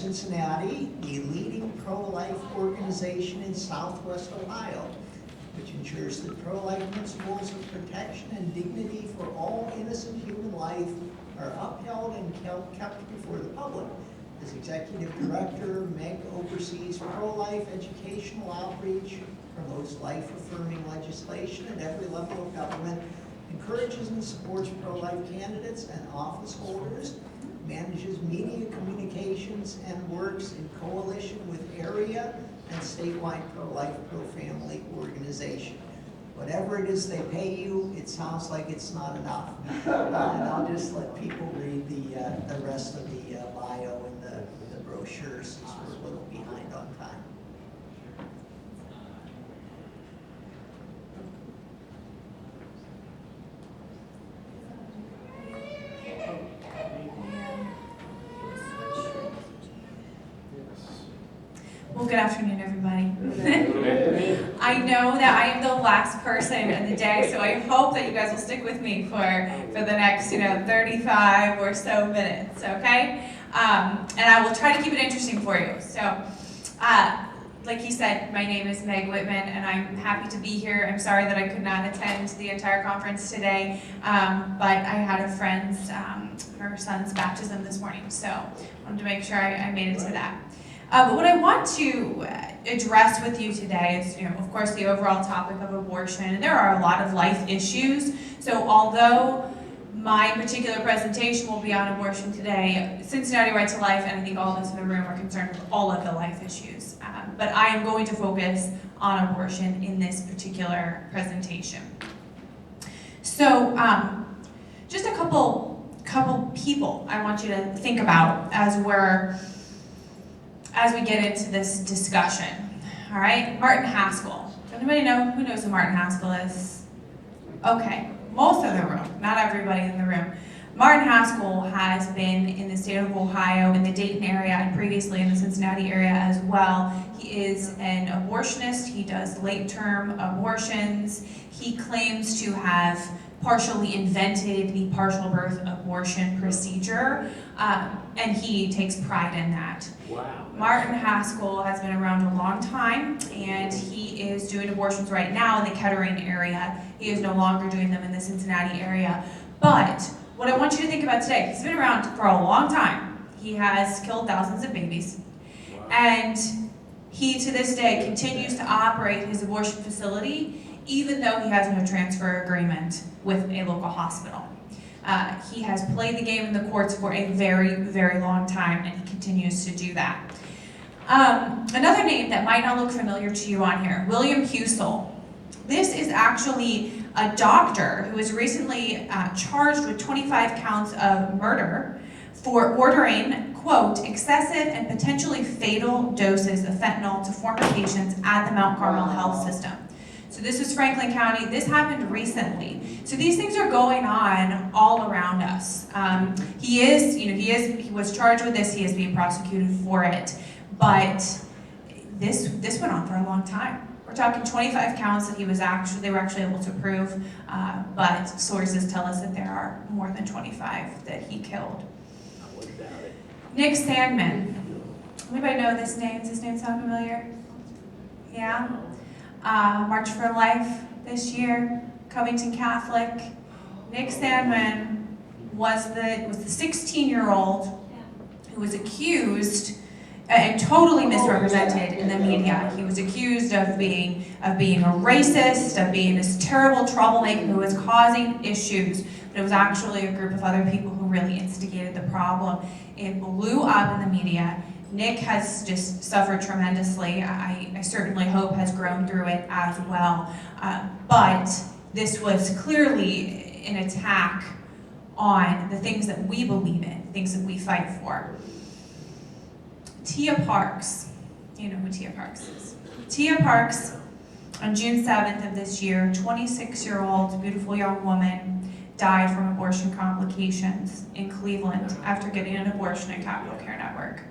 Cincinnati, the leading pro-life organization in Southwest Ohio, which ensures that pro-life principles of protection and dignity for all innocent human life are upheld and kept before the public. As Executive Director, Meg oversees pro-life educational outreach, promotes life-affirming legislation at every level of government, encourages and supports pro-life candidates and office holders, manages media communications, and works in coalition with area and statewide pro-life, pro-family organization. Whatever it is they pay you, it sounds like it's not enough. And I'll just let people read the rest of the bio and the brochures, since we're a little behind on time. Well, good afternoon, everybody. I know that I am the last person of the day, so I hope that you guys will stick with me for the next, 35 or so minutes, okay? And I will try to keep it interesting for you. So, like he said, my name is Meg Wittman, and I'm happy to be here. I'm sorry that I could not attend the entire conference today, but I had a friend's, her son's baptism this morning, so I wanted to make sure I made it to that. But what I want to address with you today is, of course, the overall topic of abortion. There are a lot of life issues, so although my particular presentation will be on abortion today, Cincinnati Right to Life, and I think all of us in the room are concerned with all of the life issues. But I am going to focus on abortion in this particular presentation. So, just a couple people I want you to think about as we get into this discussion. All right, Martin Haskell. Does anybody know who knows who Martin Haskell is? Okay, most of the room, not everybody in the room. Martin Haskell has been in the state of Ohio, in the Dayton area, and previously in the Cincinnati area as well. He is an abortionist. He does late-term abortions. He claims to have partially invented the partial birth abortion procedure, and he takes pride in that. Wow. Martin Haskell has been around a long time, and he is doing abortions right now in the Kettering area. He is no longer doing them in the Cincinnati area. But what I want you to think about today, he's been around for a long time. He has killed thousands of babies. Wow. And he, to this day, continues to operate his abortion facility, even though he has no transfer agreement with a local hospital. He has played the game in the courts for a very, very long time, and he continues to do that. Another name that might not look familiar to you on here, William Husel. This is actually a doctor who was recently charged with 25 counts of murder for ordering, quote, excessive and potentially fatal doses of fentanyl to former patients at the Mount Carmel Health System. So this is Franklin County. This happened recently. So these things are going on all around us. He was charged with this. He is being prosecuted for it. But this went on for a long time. We're talking 25 counts that they were actually able to prove, but sources tell us that there are more than 25 that he killed. What about it? Nick Sandman. Anybody know this name? Does this name sound familiar? Yeah? March for Life this year, Covington Catholic. Nick Sandman was the 16-year-old who was accused and totally misrepresented in the media. He was accused of being a racist, of being this terrible troublemaker who was causing issues, but it was actually a group of other people who really instigated the problem. It blew up in the media. Nick has just suffered tremendously. I certainly hope has grown through it as well. But this was clearly an attack on the things that we believe in, things that we fight for. Tia Parks, you know who Tia Parks is. Tia Parks, on June 7th of this year, 26-year-old beautiful young woman died from abortion complications in Cleveland after getting an abortion at Capital Care Network.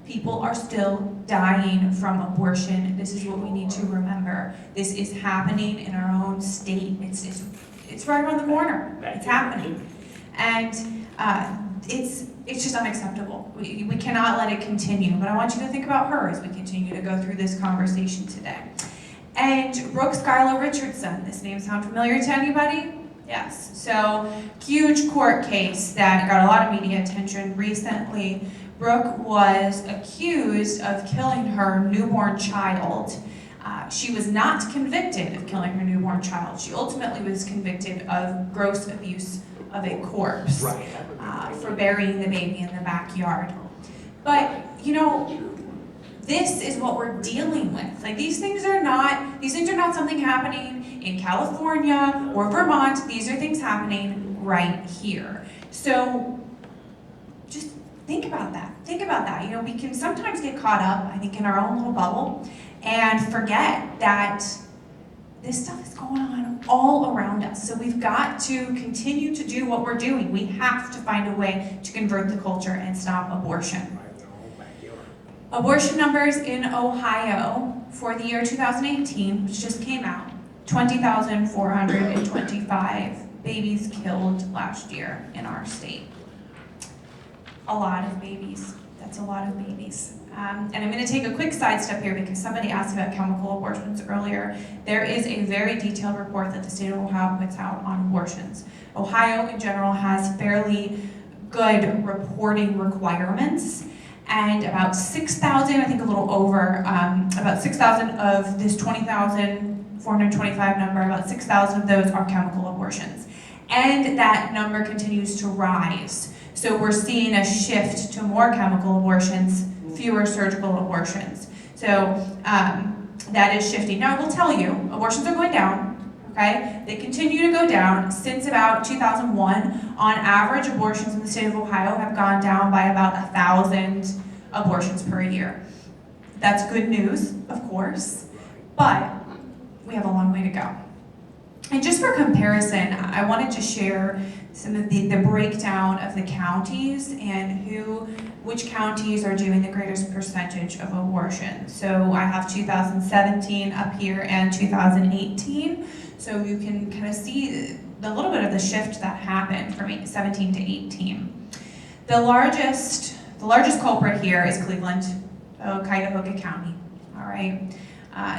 People are still dying from abortion. This is what we need to remember. This is happening in our own state. It's right around the corner. It's happening. And it's just unacceptable. We cannot let it continue, but I want you to think about her as we continue to go through this conversation today. And Brooke Skylar Richardson, this name sound familiar to anybody? Yes, so huge court case that got a lot of media attention recently. Brooke was accused of killing her newborn child. She was not convicted of killing her newborn child. She ultimately was convicted of gross abuse of a corpse for burying the baby in the backyard. But, you know, this is what we're dealing with. Like, these things are not something happening in California or Vermont. These are things happening right here. So just think about that. Think about that. You know, we can sometimes get caught up, I think, in our own little bubble and forget that this stuff is going on all around us. So we've got to continue to do what we're doing. We have to find a way to convert the culture and stop abortion. Abortion numbers in Ohio for the year 2018, which just came out, 20,425 babies killed last year in our state. A lot of babies. That's a lot of babies. And I'm going to take a quick sidestep here because somebody asked about chemical abortions earlier. There is a very detailed report that the state of Ohio puts out on abortions. Ohio in general has fairly good reporting requirements, and about 6,000, I think a little over, about 6,000 of this 20,425 number, about 6,000 of those are chemical abortions. And that number continues to rise. So we're seeing a shift to more chemical abortions, fewer surgical abortions. So that is shifting. Now I will tell you, abortions are going down, okay? They continue to go down. Since about 2001, on average, abortions in the state of Ohio have gone down by about 1,000 abortions per year. That's good news, of course, but we have a long way to go. And just for comparison, I wanted to share some of the breakdown of the counties and which counties are doing the greatest percentage of abortion. So I have 2017 up here and 2018. So you can kind of see a little bit of the shift that happened from 17 to 18. The largest culprit here is Cleveland, Cuyahoga County, all right?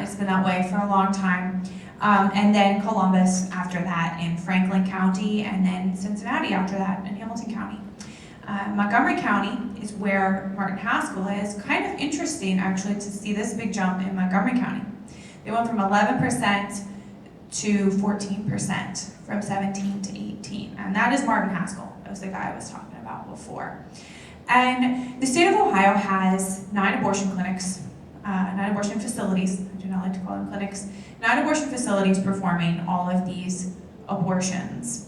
It's been that way for a long time. And then Columbus after that in Franklin County, and then Cincinnati after that in Hamilton County. Montgomery County is where Martin Haskell is. Kind of interesting, actually, to see this big jump in Montgomery County. They went from 11% to 14% from 17 to 18. And that is Martin Haskell. That was the guy I was talking about before. And the state of Ohio has 9 abortion clinics, 9 abortion facilities. I do not like to call them clinics. 9 abortion facilities performing all of these abortions.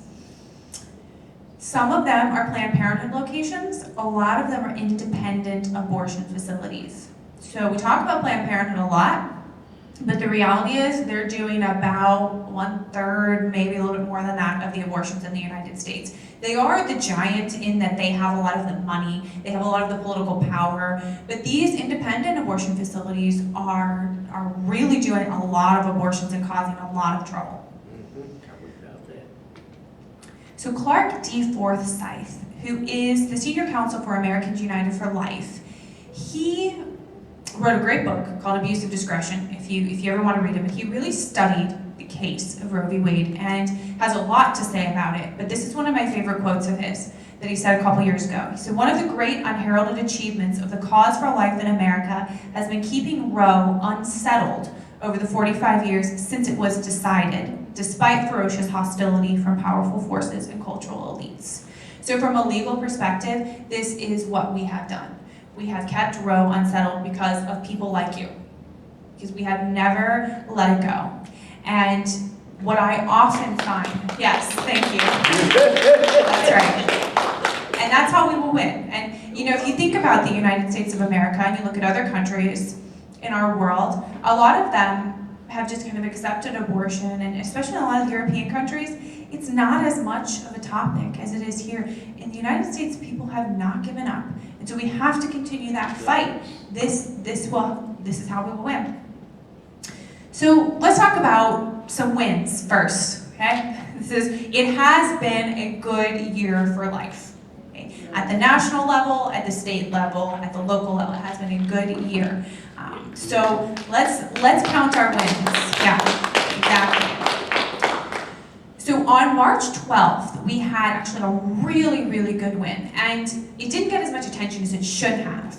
Some of them are Planned Parenthood locations. A lot of them are independent abortion facilities. So we talk about Planned Parenthood a lot, but the reality is they're doing about 1/3, maybe a little bit more than that, of the abortions in the United States. They are the giant in that they have a lot of the money, they have a lot of the political power, but these independent abortion facilities are really doing a lot of abortions and causing a lot of trouble. So Clark D. Forsythe, who is the Senior Counsel for Americans United for Life, he wrote a great book called Abuse of Discretion, if you ever want to read it, but he really studied the case of Roe v. Wade and has a lot to say about it. But this is one of my favorite quotes of his that he said a couple years ago. He said, "One of the great unheralded achievements of the cause for life in America has been keeping Roe unsettled over the 45 years since it was decided, despite ferocious hostility from powerful forces and cultural elites." So from a legal perspective, this is what we have done. We have kept Roe unsettled because of people like you, because we have never let it go. And what I often find, yes, thank you. That's right. And that's how we will win. And you know, if you think about the United States of America and you look at other countries in our world, a lot of them have just kind of accepted abortion, and especially in a lot of European countries, it's not as much of a topic as it is here. In the United States, people have not given up. And so we have to continue that fight. This is how we will win. So let's talk about some wins first, okay? It has been a good year for life. Okay? at the national level, at the state level, at the local level. It has been a good year. So let's count our wins. Yeah, exactly. So on March 12th, we had actually a really, really good win, and it didn't get as much attention as it should have.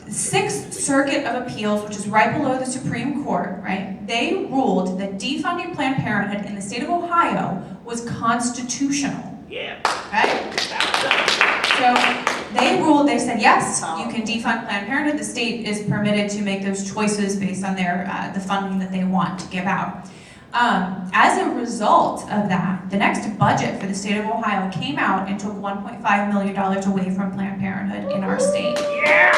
The Sixth Circuit of Appeals, which is right below the Supreme Court, right? They ruled that defunding Planned Parenthood in the state of Ohio was constitutional. Yeah. Right? So they said, yes, you can defund Planned Parenthood. The state is permitted to make those choices based on their the funding that they want to give out. As a result of that, the next budget for the state of Ohio came out and took $1.5 million away from Planned Parenthood in our state. Yeah.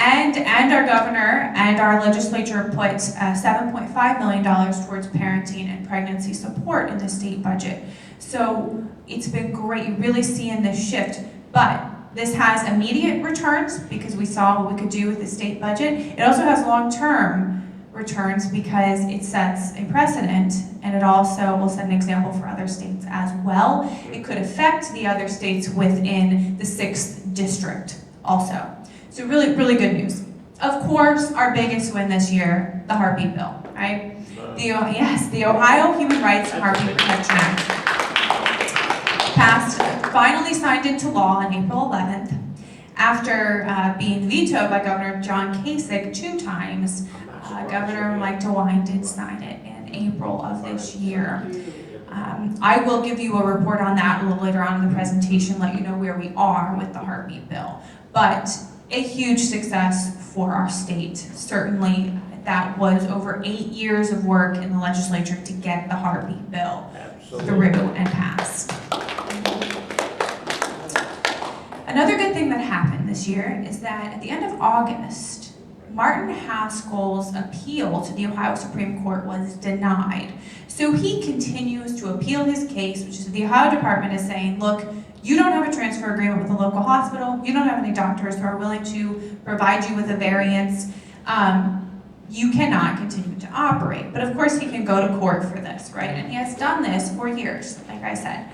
And our governor and our legislature put $7.5 million towards parenting and pregnancy support in the state budget. So it's been great. You really seeing this shift. But this has immediate returns because we saw what we could do with the state budget. It also has long-term returns because it sets a precedent, and it also will set an example for other states as well. It could affect the other states within the 6th district also. So really, really good news. Of course, our biggest win this year, the heartbeat bill, right? The Ohio Human Rights and Heartbeat Protection Act passed, finally signed into law on April 11th, after being vetoed by Governor John Kasich 2 times. Governor Mike DeWine did sign it in April of this year. I will give you a report on that a little later on in the presentation, let you know where we are with the heartbeat bill. But a huge success for our state. Certainly, that was over 8 years of work in the legislature to get the heartbeat bill through and passed. Another good thing that happened this year is that at the end of August, Martin Haskell's appeal to the Ohio Supreme Court was denied. So he continues to appeal his case, which is the Ohio Department is saying, look, you don't have a transfer agreement with a local hospital, you don't have any doctors who are willing to provide you with a variance, you cannot continue to operate. But of course he can go to court for this, right? And he has done this for years, like I said.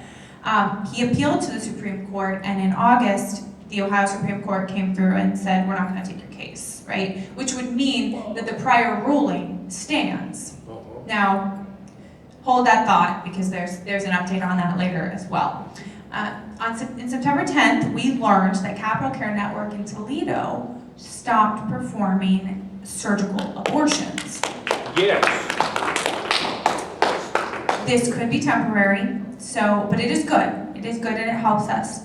He appealed to the Supreme Court, and in August, the Ohio Supreme Court came through and said, we're not going to take your case, right? Which would mean that the prior ruling stands. Now, hold that thought, because there's an update on that later as well. In September 10th, we learned that Capital Care Network in Toledo stopped performing surgical abortions. Yes. This could be temporary, but it is good. It is good and it helps us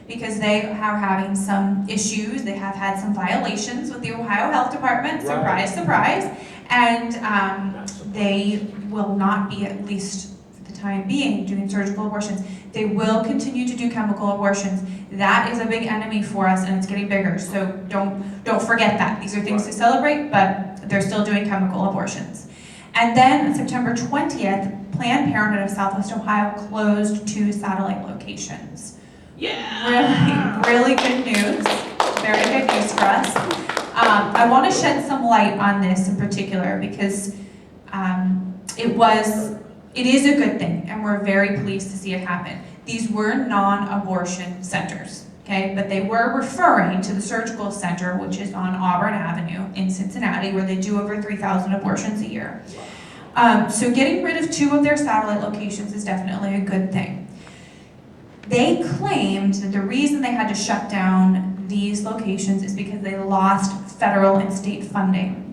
because they are having some issues. They have had some violations with the Ohio Health Department, surprise, surprise, and they will not be, at least for the time being, doing surgical abortions. They will continue to do chemical abortions. That is a big enemy for us, and it's getting bigger, so don't forget that. These are things to celebrate, but they're still doing chemical abortions. And then on September 20th, Planned Parenthood of Southwest Ohio closed 2 satellite locations. Yeah. Really good news. Very good news for us. I want to shed some light on this in particular because it is a good thing, and we're very pleased to see it happen. These were non-abortion centers, okay? But they were referring to the surgical center, which is on Auburn Avenue in Cincinnati, where they do over 3,000 abortions a year. So getting rid of 2 of their satellite locations is definitely a good thing. They claimed that the reason they had to shut down these locations is because they lost federal and state funding.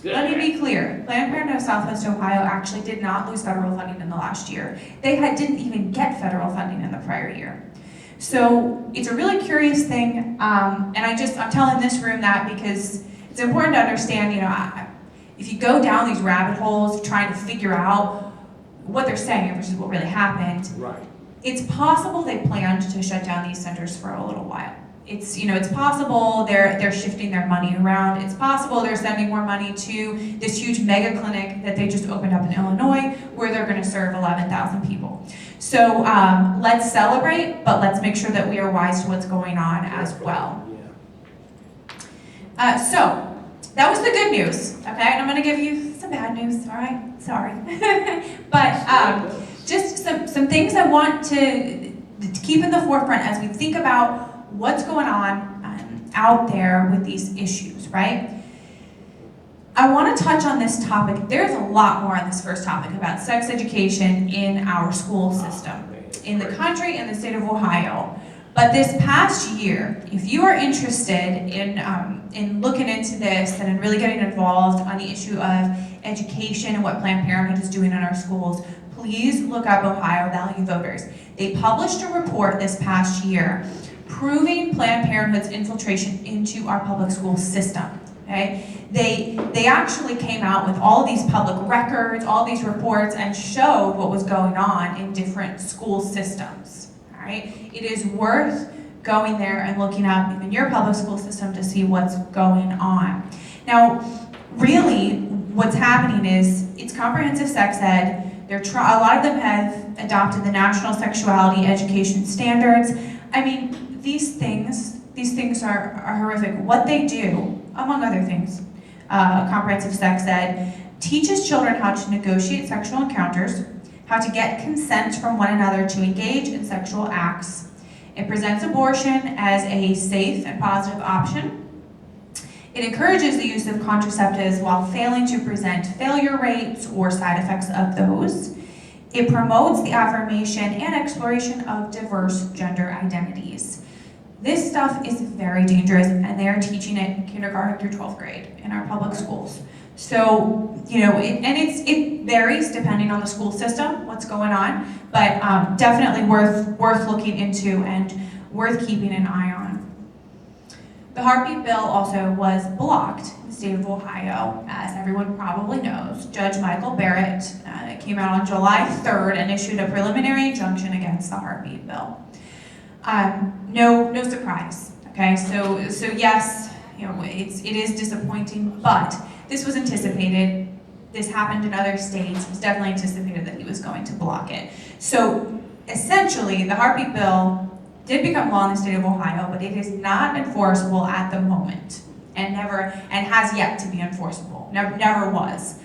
Let me be clear, Planned Parenthood of Southwest Ohio actually did not lose federal funding in the last year. They didn't even get federal funding in the prior year. So it's a really curious thing, and I'm telling this room that because it's important to understand, if you go down these rabbit holes trying to figure out what they're saying versus what really happened, it's possible they planned to shut down these centers for a little while. It's possible they're shifting their money around. It's possible they're sending more money to this huge mega clinic that they just opened up in Illinois where they're going to serve 11,000 people. So let's celebrate, but let's make sure that we are wise to what's going on as well. So that was the good news, okay? And I'm going to give you some bad news, all right? Sorry. But just some things I want to keep in the forefront as we think about what's going on out there with these issues, right? I want to touch on this topic. There's a lot more on this first topic about sex education in our school system, in the country and the state of Ohio. But this past year, if you are interested in looking into this and in really getting involved on the issue of education and what Planned Parenthood is doing in our schools, please look up Ohio Value Voters. They published a report this past year proving Planned Parenthood's infiltration into our public school system. Okay? They actually came out with all these public records, all these reports, and showed what was going on in different school systems. All right? It is worth going there and looking up even your public school system to see what's going on. Now, really, what's happening is it's comprehensive sex ed. A lot of them have adopted the National Sexuality Education Standards. I mean, these things are horrific. What they do, among other things, comprehensive sex ed teaches children how to negotiate sexual encounters, how to get consent from one another to engage in sexual acts. It presents abortion as a safe and positive option. It encourages the use of contraceptives while failing to present failure rates or side effects of those. It promotes the affirmation and exploration of diverse gender identities. This stuff is very dangerous, and they are teaching it in kindergarten through 12th grade in our public schools. So, it varies depending on the school system, what's going on, but definitely worth looking into and worth keeping an eye on. The heartbeat bill also was blocked in the state of Ohio, as everyone probably knows. Judge Michael Barrett came out on July 3rd and issued a preliminary injunction against the heartbeat bill. No surprise. Okay, so yes, it is disappointing, but this was anticipated. This happened in other states. It was definitely anticipated that he was going to block it. So essentially, the heartbeat bill did become law in the state of Ohio, but it is not enforceable at the moment, and has yet to be enforceable. Never was,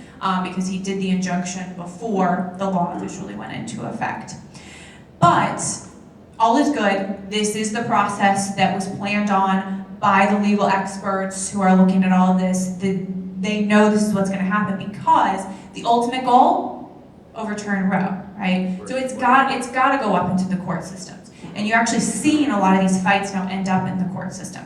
because he did the injunction before the law officially went into effect. But all is good. This is the process that was planned on by the legal experts who are looking at all of this. They know this is what's going to happen because the ultimate goal, overturn Roe, right? So it's got to go up into the court systems. And you're actually seeing a lot of these fights now end up in the court system.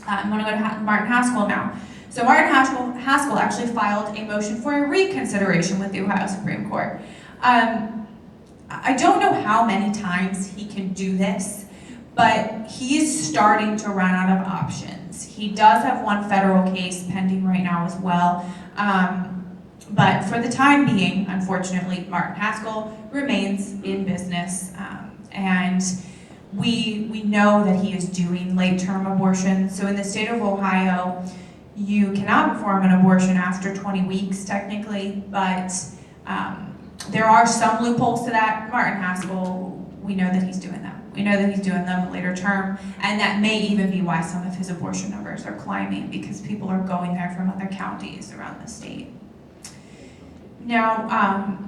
I'm going to go to Martin Haskell now. So Martin Haskell actually filed a motion for a reconsideration with the Ohio Supreme Court. I don't know how many times he can do this, but he is starting to run out of options. He does have one federal case pending right now as well. But for the time being, unfortunately, Martin Haskell remains in business. And we know that he is doing late-term abortions. So in the state of Ohio, you cannot perform an abortion after 20 weeks, technically, but there are some loopholes to that. Martin Haskell, we know that he's doing them. We know that he's doing them later term, and that may even be why some of his abortion numbers are climbing, because people are going there from other counties around the state. Now,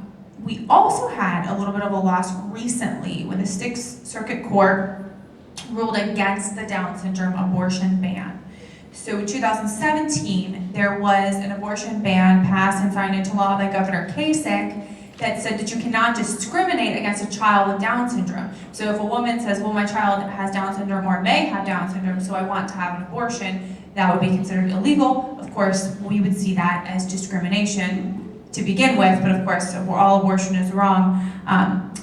we also had a little bit of a loss recently when the Sixth Circuit Court ruled against the Down syndrome abortion ban. So in 2017, there was an abortion ban passed and signed into law by Governor Kasich that said that you cannot discriminate against a child with Down syndrome. So if a woman says, well, my child has Down syndrome or may have Down syndrome, so I want to have an abortion, that would be considered illegal. Of course, we would see that as discrimination to begin with, but of course, all abortion is wrong.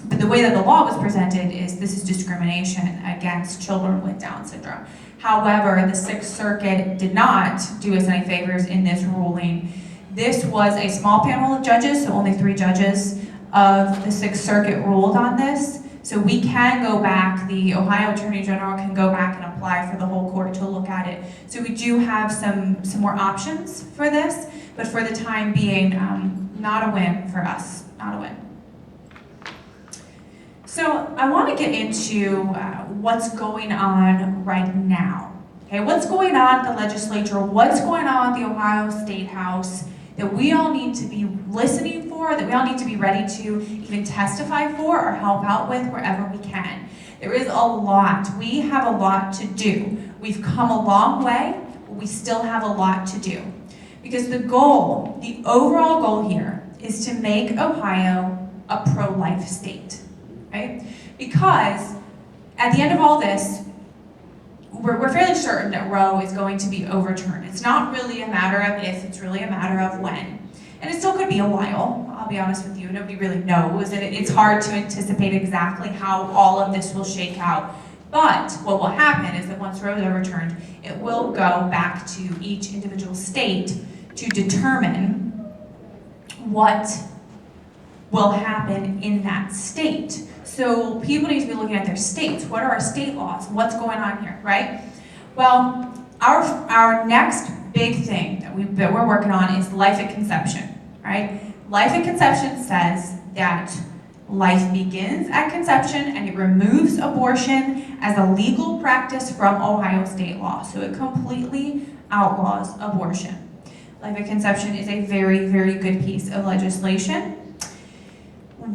But the way that the law was presented is this is discrimination against children with Down syndrome. However, the Sixth Circuit did not do us any favors in this ruling. This was a small panel of judges, so only 3 judges of the Sixth Circuit ruled on this. So we can go back, the Ohio Attorney General can go back and apply for the whole court to look at it. So we do have some more options for this, but for the time being, not a win for us, not a win. So I want to get into what's going on right now. Okay, what's going on at the legislature, what's going on at the Ohio State House that we all need to be listening for for, that we all need to be ready to even testify for or help out with wherever we can. There is a lot. We have a lot to do. We've come a long way, but we still have a lot to do. Because the goal, the overall goal here, is to make Ohio a pro-life state, right? Because at the end of all this, we're fairly certain that Roe is going to be overturned. It's not really a matter of if, it's really a matter of when. And it still could be a while, I'll be honest with you. Nobody really knows, and it's hard to anticipate exactly how all of this will shake out. But what will happen is that once Roe is overturned, it will go back to each individual state to determine what will happen in that state. So people need to be looking at their states. What are our state laws? What's going on here, right? Well, our next big thing that we're working on is life at conception, right? Life at conception says that life begins at conception and it removes abortion as a legal practice from Ohio state law. So it completely outlaws abortion. Life at conception is a very, very good piece of legislation.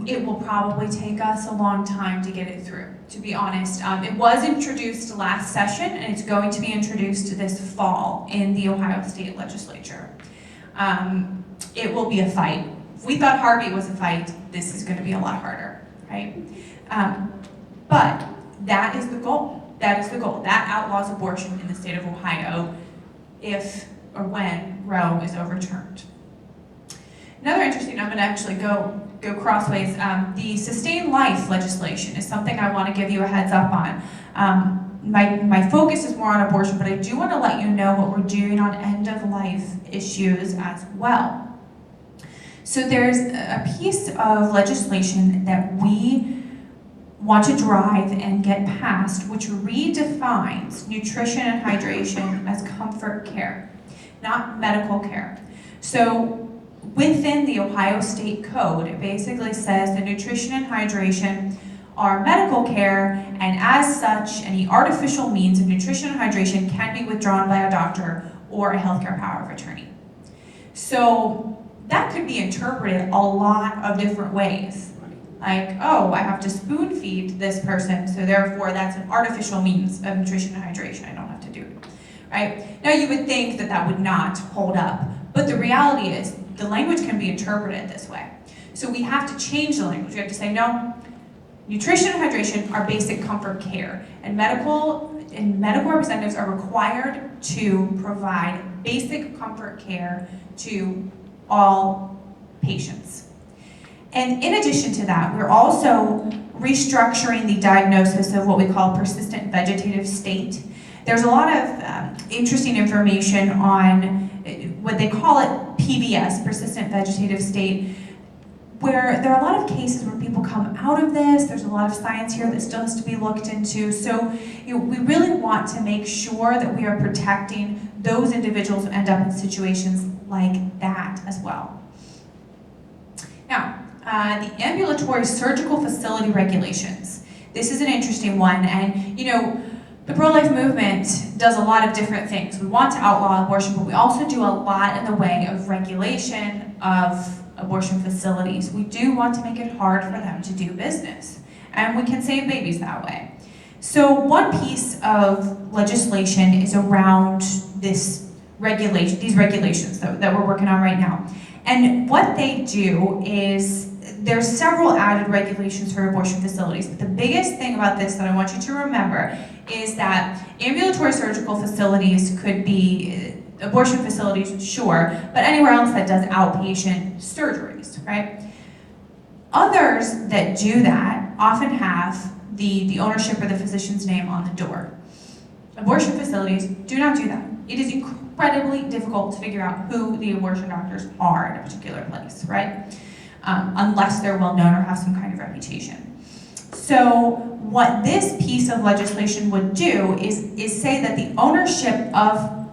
It will probably take us a long time to get it through, to be honest. It was introduced last session, and it's going to be introduced this fall in the Ohio State Legislature. It will be a fight. If we thought heartbeat was a fight, this is going to be a lot harder, right? But that is the goal. That is the goal. That outlaws abortion in the state of Ohio if or when Roe is overturned. Another interesting, I'm going to actually go crossways. The sustained life legislation is something I want to give you a heads up on. My focus is more on abortion, but I do want to let you know what we're doing on end of life issues as well. So there's a piece of legislation that we want to drive and get passed, which redefines nutrition and hydration as comfort care, not medical care. So within the Ohio State Code, it basically says that nutrition and hydration are medical care, and as such, any artificial means of nutrition and hydration can be withdrawn by a doctor or a healthcare power of attorney. So that could be interpreted a lot of different ways. Like, oh, I have to spoon feed this person, so therefore that's an artificial means of nutrition and hydration. I don't have to do it, right? Now you would think that that would not hold up, but the reality is the language can be interpreted this way. So we have to change the language. We have to say, no, nutrition and hydration are basic comfort care, and medical representatives are required to provide basic comfort care to all patients. And in addition to that, we're also restructuring the diagnosis of what we call persistent vegetative state. There's a lot of interesting information on what they call it PVS, persistent vegetative state, where there are a lot of cases where people come out of this. There's a lot of science here that still has to be looked into. So we really want to make sure that we are protecting those individuals who end up in situations like that as well. Now, the ambulatory surgical facility regulations. This is an interesting one, and the pro-life movement does a lot of different things. We want to outlaw abortion, but we also do a lot in the way of regulation of abortion facilities. We do want to make it hard for them to do business, and we can save babies that way. So one piece of legislation is around these regulations that we're working on right now. And what they do is there's several added regulations for abortion facilities. But the biggest thing about this that I want you to remember is that ambulatory surgical facilities could be abortion facilities, sure, but anywhere else that does outpatient surgeries, right? Others that do that often have the ownership or the physician's name on the door. Abortion facilities do not do that. It is incredibly difficult to figure out who the abortion doctors are in a particular place, right? Unless they're well known or have some kind of reputation. So what this piece of legislation would do is say that the ownership of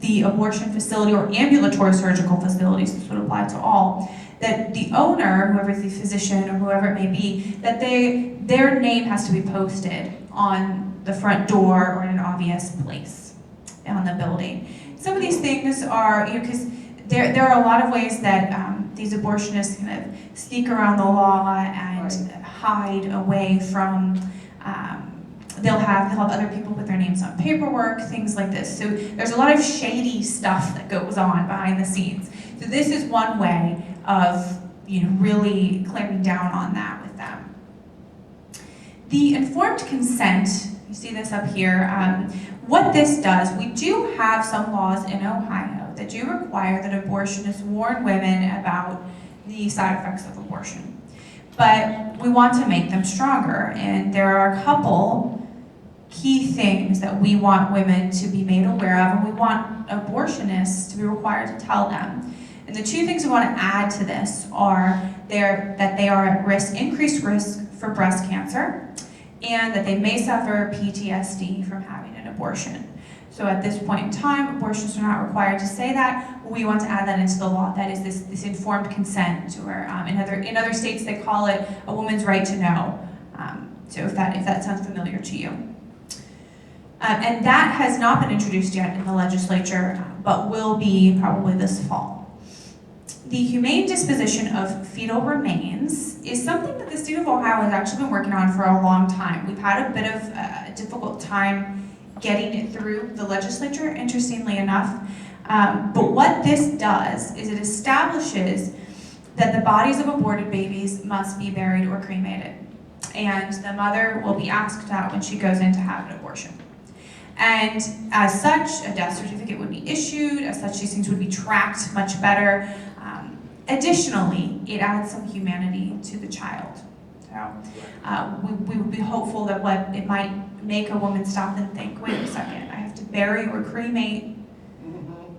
the abortion facility or ambulatory surgical facilities, this would apply to all, that the owner, whoever the physician or whoever it may be, that their name has to be posted on the front door or in an obvious place on the building. Some of these things are, because there are a lot of ways that these abortionists kind of sneak around the law and hide away from, they'll have other people put their names on paperwork, things like this. So there's a lot of shady stuff that goes on behind the scenes. So this is one way of, really clamping down on that with them. The informed consent, you see this up here, what this does, we do have some laws in Ohio that do require that abortionists warn women about the side effects of abortion. But we want to make them stronger, and there are a couple key things that we want women to be made aware of, and we want abortionists to be required to tell them. And the two things we want to add to this are that they are at risk, increased risk for breast cancer, and that they may suffer PTSD from having an abortion. So at this point in time, abortionists are not required to say that. We want to add that into the law. That is this informed consent, or in other states they call it a woman's right to know. So if that sounds familiar to you. And that has not been introduced yet in the legislature, but will be probably this fall. The humane disposition of fetal remains is something that the state of Ohio has actually been working on for a long time. We've had a bit of a difficult time getting it through the legislature, interestingly enough. But what this does is it establishes that the bodies of aborted babies must be buried or cremated. And the mother will be asked that when she goes in to have an abortion. And as such, a death certificate would be issued. As such, these things would be tracked much better. Additionally, it adds some humanity to the child. So we would be hopeful that it might make a woman stop and think, wait a second, I have to bury or cremate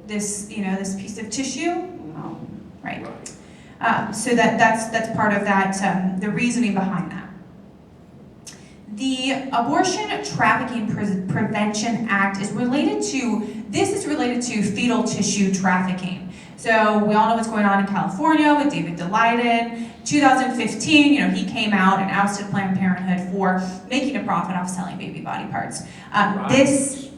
this, this piece of tissue? Oh, right. So that's part of that, the reasoning behind that. The Abortion Trafficking Prevention Act is related to fetal tissue trafficking. So we all know what's going on in California with David Daleiden. 2015, he came out and ousted Planned Parenthood for making a profit off selling baby body parts. This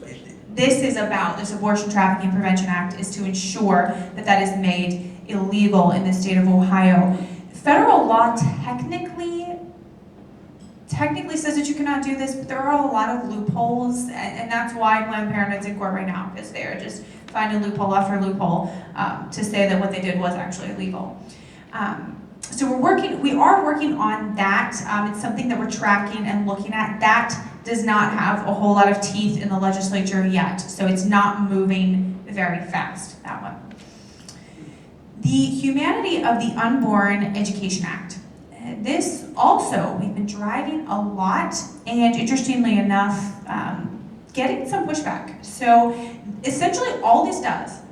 Abortion Trafficking Prevention Act is to ensure that is made illegal in the state of Ohio. Federal law technically says that you cannot do this, but there are a lot of loopholes, and that's why Planned Parenthood's in court right now, because they are just finding loophole after loophole to say that what they did was actually illegal. So we are working on that. It's something that we're tracking and looking at. That does not have a whole lot of teeth in the legislature yet, so it's not moving very fast, that one. The Humanity of the Unborn Education Act. This also, we've been driving a lot, and interestingly enough, getting some pushback. So essentially all this does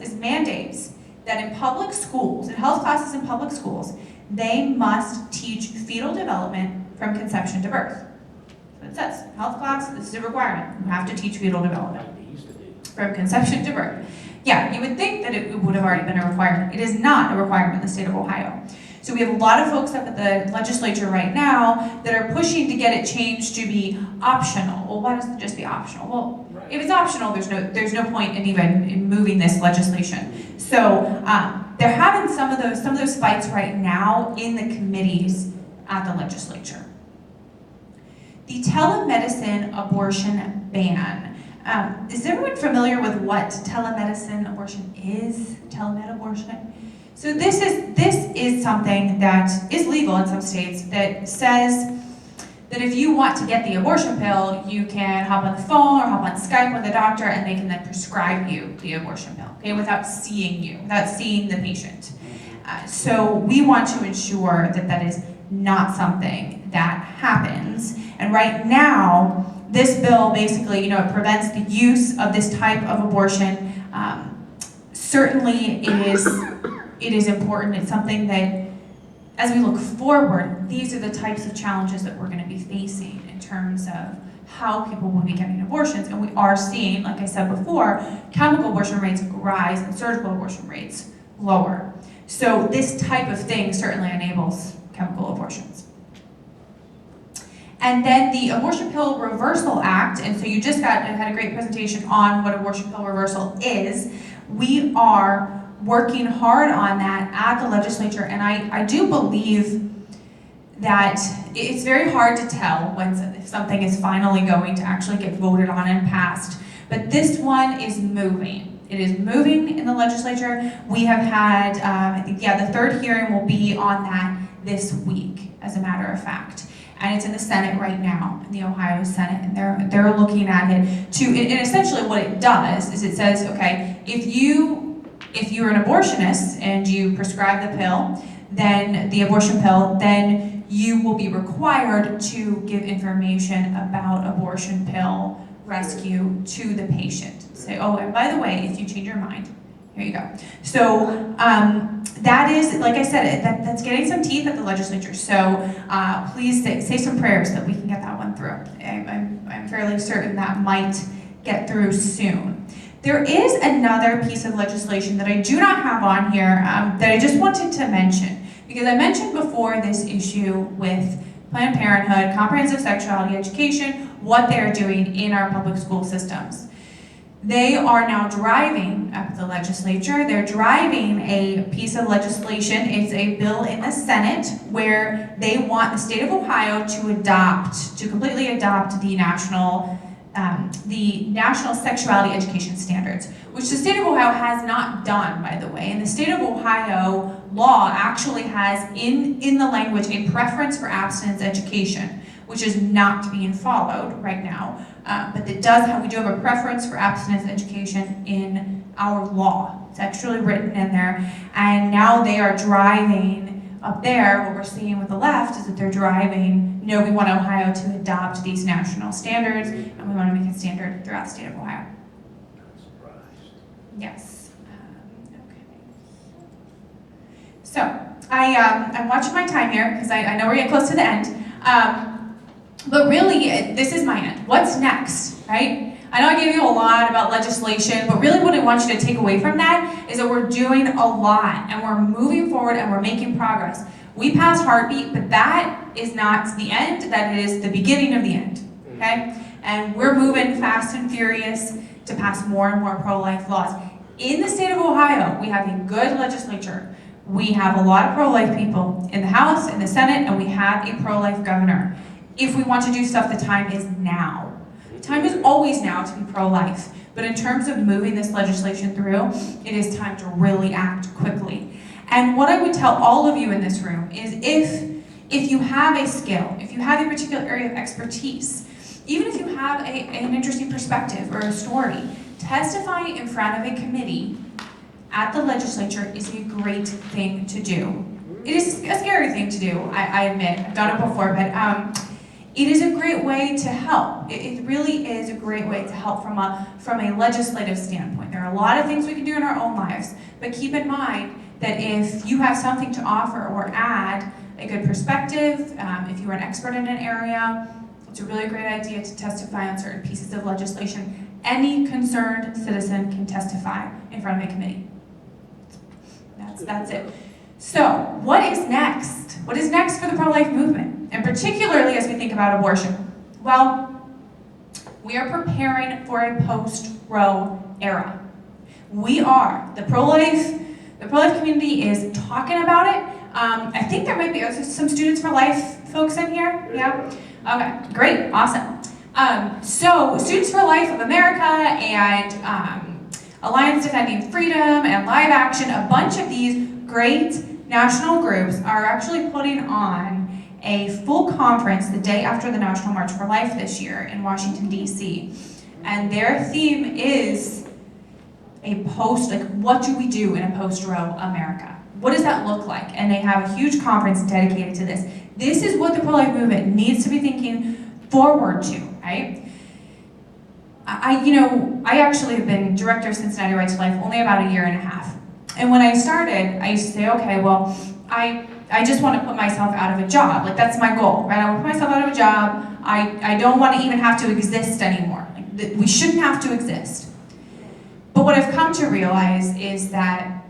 is mandates that in public schools, in health classes in public schools, they must teach fetal development from conception to birth. So it says, health class, this is a requirement. You have to teach fetal development from conception to birth. Yeah, you would think that it would have already been a requirement. It is not a requirement in the state of Ohio. So we have a lot of folks up at the legislature right now that are pushing to get it changed to be optional. Well, why doesn't it just be optional? Well, if it's optional, there's no point in moving this legislation. So they're having some of those fights right now in the committees at the legislature. The telemedicine abortion ban. Is everyone familiar with what telemedicine abortion is? Telemed abortion? So this is something that is legal in some states that says that if you want to get the abortion pill, you can hop on the phone or hop on Skype with a doctor and they can then prescribe you the abortion pill, okay, without seeing you, without seeing the patient. So we want to ensure that is not something that happens. And right now, this bill basically, it prevents the use of this type of abortion. Certainly it is important. It's something that, as we look forward, these are the types of challenges that we're going to be facing in terms of how people will be getting abortions. And we are seeing, like I said before, chemical abortion rates rise and surgical abortion rates lower. So this type of thing certainly enables chemical abortions. And then the Abortion Pill Reversal Act, and so you just had a great presentation on what abortion pill reversal is. We are working hard on that at the legislature, and I do believe that it's very hard to tell if something is finally going to actually get voted on and passed. But this one is moving. It is moving in the legislature. We have had, I think, the third hearing will be on that this week, as a matter of fact. And it's in the Senate right now, in the Ohio Senate, and they're looking at it and essentially what it does is it says, okay, if you're an abortionist and you prescribe the pill, then the abortion pill, then you will be required to give information about abortion pill rescue to the patient. Say, oh, and by the way, if you change your mind, here you go. So that is, like I said, that's getting some teeth at the legislature. So please say some prayers that we can get that one through. I'm fairly certain that might get through soon. There is another piece of legislation that I do not have on here that I just wanted to mention. Because I mentioned before this issue with Planned Parenthood, comprehensive sexuality education, what they're doing in our public school systems. They are now driving up the legislature. They're driving a piece of legislation. It's a bill in the Senate where they want the state of Ohio to completely adopt the national sexuality education standards, which the state of Ohio has not done, by the way. And the state of Ohio law actually has in the language a preference for abstinence education, which is not being followed right now. But we do have a preference for abstinence education in our law. It's actually written in there. And now they are driving up there. What we're seeing with the left is that they're driving, no, we want Ohio to adopt these national standards, and we want to make it standard throughout the state of Ohio. Not surprised. Yes. Okay. So I'm watching my time here because I know we're getting close to the end. But really, this is my end. What's next, right? I know I gave you a lot about legislation, but really what I want you to take away from that is that we're doing a lot, and we're moving forward, and we're making progress. We passed Heartbeat, but that is not the end. That is the beginning of the end, okay? And we're moving fast and furious to pass more and more pro-life laws. In the state of Ohio, we have a good legislature. We have a lot of pro-life people in the House, in the Senate, and we have a pro-life governor. If we want to do stuff, the time is now. Time is always now to be pro-life. But in terms of moving this legislation through, it is time to really act quickly. And what I would tell all of you in this room is if you have a skill, if you have a particular area of expertise, even if you have an interesting perspective or a story, testifying in front of a committee at the legislature is a great thing to do. It is a scary thing to do, I admit. I've done it before, but it is a great way to help. It really is a great way to help from a legislative standpoint. There are a lot of things we can do in our own lives, but keep in mind that if you have something to offer or add, a good perspective, if you're an expert in an area, it's a really great idea to testify on certain pieces of legislation. Any concerned citizen can testify in front of a committee. That's it. So, what is next? What is next for the pro-life movement? And particularly as we think about abortion? Well, we are preparing for a post-Roe era. We are. The pro-life community is talking about it. I think there might be some Students for Life folks in here. Yeah? Okay, great, awesome. So, Students for Life of America and Alliance Defending Freedom and Live Action, a bunch of these great national groups are actually putting on a full conference the day after the National March for Life this year in Washington, D.C. And their theme is what do we do in a post-Roe America? What does that look like? And they have a huge conference dedicated to this. This is what the pro-life movement needs to be thinking forward to, right? I actually have been director of Cincinnati Right to Life only about a year and a half. And when I started, I used to say, okay, well, I just want to put myself out of a job. Like, that's my goal, right? I want to put myself out of a job. I don't want to even have to exist anymore. Like, we shouldn't have to exist. But what I've come to realize is that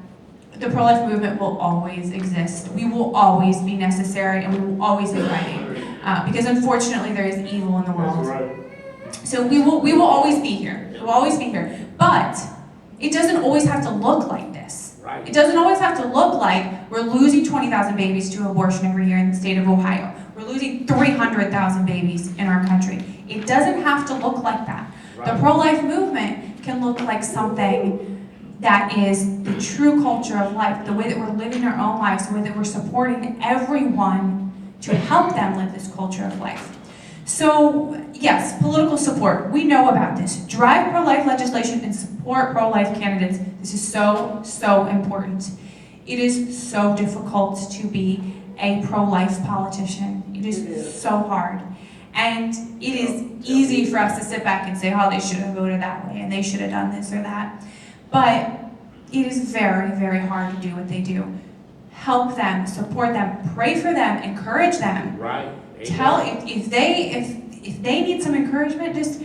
the pro-life movement will always exist. We will always be necessary, and we will always be fighting. Because unfortunately, there is evil in the world. That's right. So we will always be here. We will always be here. But it doesn't always have to look like this. Right. It doesn't always have to look like we're losing 20,000 babies to abortion every year in the state of Ohio. We're losing 300,000 babies in our country. It doesn't have to look like that. Right. The pro-life movement can look like something that is the true culture of life, the way that we're living our own lives, the way that we're supporting everyone to help them live this culture of life. So, yes, political support. We know about this. Drive pro-life legislation and support pro-life candidates. This is so, so important. It is so difficult to be a pro-life politician. It is so hard. And it is easy for us to sit back and say, oh, they should have voted that way and they should have done this or that. But it is very, very hard to do what they do. Help them, support them, pray for them, encourage them. Right. Tell if they need some encouragement, just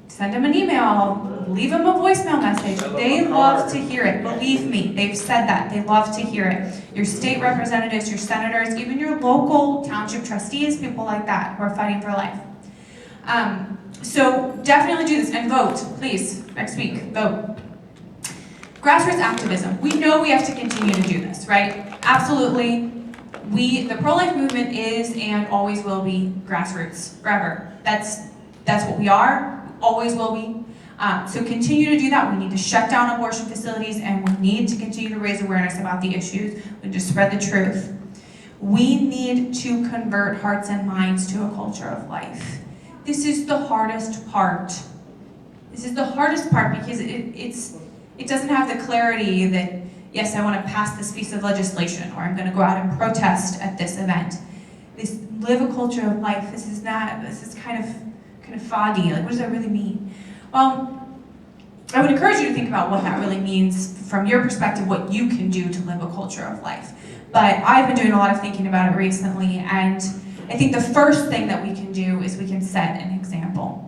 send them an email, leave them a voicemail message. They love to hear it. Believe me, they've said that. They love to hear it. Your state representatives, your senators, even your local township trustees, people like that who are fighting for life. So definitely do this and vote, please. Next week, vote. Grassroots activism. We know we have to continue to do this, right? Absolutely. The pro-life movement is and always will be grassroots forever. That's what we are, always will be. So continue to do that. We need to shut down abortion facilities and we need to continue to raise awareness about the issues. We need to spread the truth. We need to convert hearts and minds to a culture of life. This is the hardest part. This is the hardest part because it doesn't have the clarity that, yes, I want to pass this piece of legislation, or I'm going to go out and protest at this event. This live a culture of life. This is kind of foggy. Like, what does that really mean? Well, I would encourage you to think about what that really means from your perspective, what you can do to live a culture of life. But I've been doing a lot of thinking about it recently, and I think the first thing that we can do is we can set an example.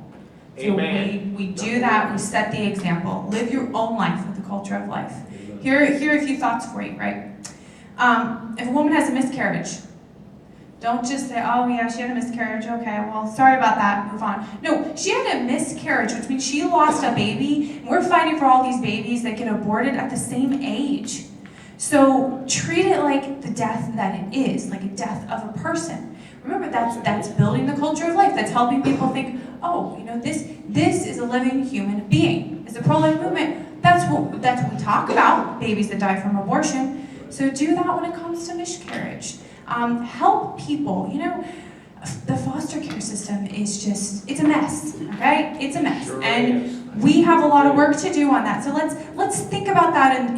Amen. So we do that, we set the example. Live your own life with the culture of life. Here are a few thoughts for you, right? If a woman has a miscarriage, don't just say, oh yeah, she had a miscarriage, okay, well, sorry about that, move on. No, she had a miscarriage, which means she lost a baby, and we're fighting for all these babies that get aborted at the same age. So treat it like the death that it is, like a death of a person. Remember, that's building the culture of life, that's helping people think, oh, this is a living human being. As a pro-life movement, that's what we talk about, babies that die from abortion. So do that when it comes to miscarriage. Help people. The foster care system is it's a mess, okay? It's a mess. Sure and is. we have a lot of work to do on that. So let's think about that and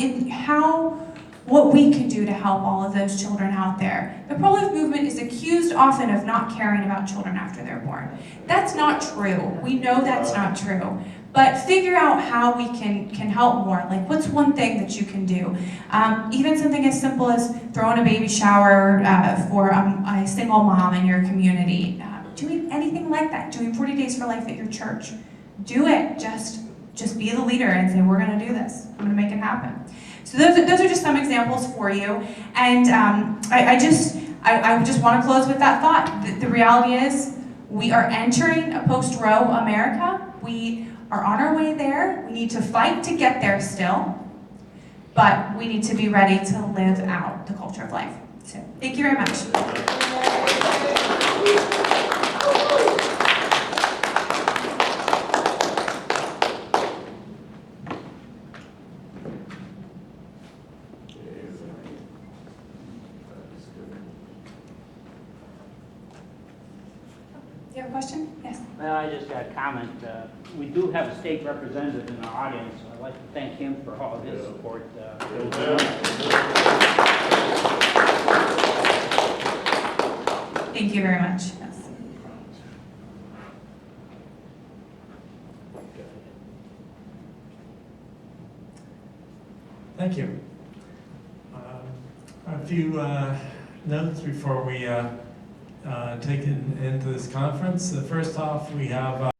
what we can do to help all of those children out there. The pro-life movement is accused often of not caring about children after they're born. That's not true. We know that's not true. But figure out how we can help more. Like, what's one thing that you can do? Even something as simple as throwing a baby shower for a single mom in your community. Doing anything like that. Doing 40 Days for Life at your church. Do it. Just be the leader and say, we're going to do this. I'm going to make it happen. So those are just some examples for you. And I just want to close with that thought. The reality is, we are entering a post-Roe America. We are on our way there. We need to fight to get there still. But we need to be ready to live out the culture of life. So thank you very much. Do you have a question? Yes. Well, I just got a comment. We do have a state representative in our audience. I'd like to thank him for all of his support. Thank you very much. Yes. Thank you. A few notes before we take it into this conference. First off, we have